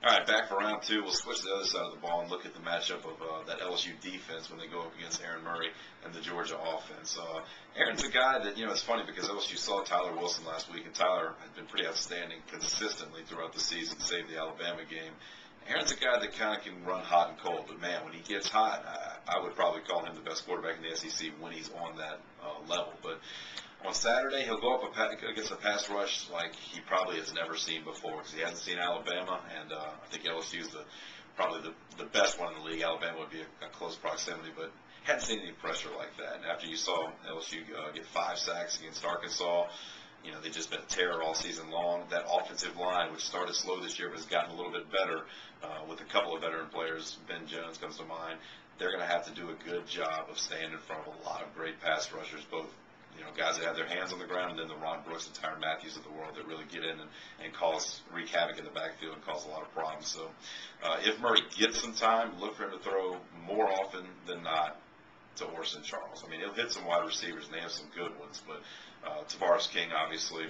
All right, back for round two. We'll switch to the other side of the ball and look at the matchup of that LSU defense when they go up against Aaron Murray and the Georgia offense. Aaron's a guy that, it's funny because LSU saw Tyler Wilson last week, and Tyler had been pretty outstanding consistently throughout the season, saved the Alabama game. Aaron's a guy that kind of can run hot and cold, but man, when he gets hot, I would probably call him the best quarterback in the SEC when he's on that level. But on Saturday, he'll go up against a pass rush like he probably has never seen before because he hasn't seen Alabama, and I think LSU is probably the best one in the league. Alabama would be a close proximity, but hadn't seen any pressure like that. And after you saw LSU get 5 sacks against Arkansas, they've just been a terror all season long. That offensive line, which started slow this year but has gotten a little bit better with a couple of veteran players, Ben Jones comes to mind, they're going to have to do a good job of staying in front of a lot of great pass rushers, both guys that have their hands on the ground, and then the Ron Brooks and Tyrann Mathieu of the world that really get in and wreak havoc in the backfield and cause a lot of problems. So if Murray gets some time, look for him to throw more often than not to Orson Charles. I mean, he'll hit some wide receivers, and they have some good ones, but Tavares King, obviously,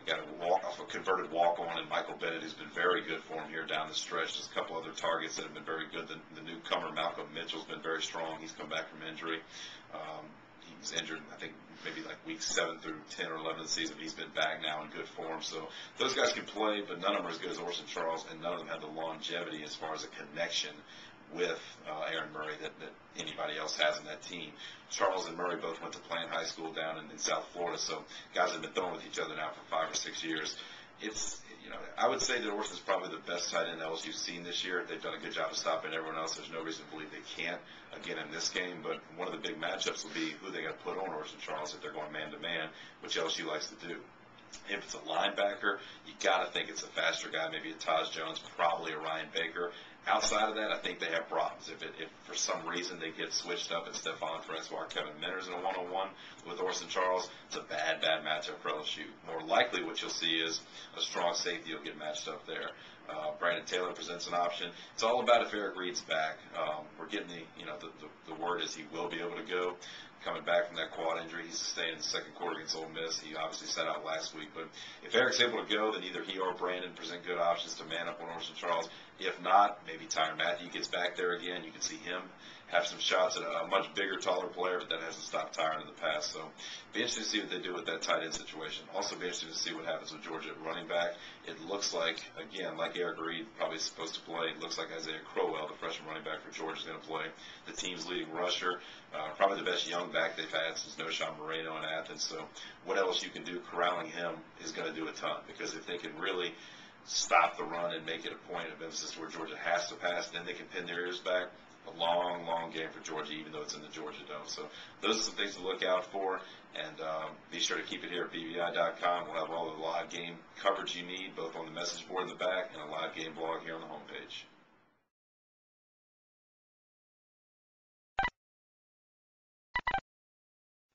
got a converted walk-on, and Michael Bennett, who's been very good for him here down the stretch. There's a couple other targets that have been very good. The newcomer, Malcolm Mitchell's been very strong. He's come back from injury. He was injured, I think, maybe like weeks 7 through 10 or 11 of the season. He's been back now in good form. So those guys can play, but none of them are as good as Orson Charles, and none of them have the longevity as far as a connection with Aaron Murray that anybody else has in that team. Charles and Murray both went to Plant High School down in South Florida, so guys have been throwing with each other now for 5 or 6 years. I would say that Orson's probably the best tight end LSU's seen this year. They've done a good job of stopping everyone else. There's no reason to believe they can't again in this game, but one of the big matchups will be who they got to put on Orson Charles if they're going man-to-man, which LSU likes to do. If it's a linebacker, you got to think it's a faster guy, maybe a Taj Jones, probably a Ryan Baker. Outside of that, I think they have problems. If for some reason they get switched up and Stephon Francois, Kevin Minner's in a one-on-one with Orson Charles, it's a bad matchup for LSU. More likely what you'll see is a strong safety will get matched up there. Brandon Taylor presents an option. It's all about if Eric Reed's back. We're getting the word is he will be able to go. Coming back from that quad injury, he sustained in the second quarter against Ole Miss. He obviously sat out last week. But if Eric's able to go, then either he or Brandon present good options to man up on Orson Charles. If not, maybe Tyrann Mathieu gets back there again. You can see him have some shots at a much bigger, taller player, but that hasn't stopped Tyrann in the past. So be interesting to see what they do with that tight end situation. Also be interesting to see what happens with Georgia at running back. It looks like, again, like Eric Reed probably is supposed to play, it looks like Isaiah Crowell, the freshman running back for Georgia, is going to play. The team's leading rusher, probably the best young back they've had since Noshawn Moreno in Athens. So what else you can do corralling him is going to do a ton, because if they can really stop the run and make it a point of emphasis where Georgia has to pass, then they can pin their ears back. A long, long game for Georgia, even though it's in the Georgia Dome. So those are some things to look out for, and be sure to keep it here at BBI.com. We'll have all the live game coverage you need, both on the message board in the back and a live game blog here on the homepage.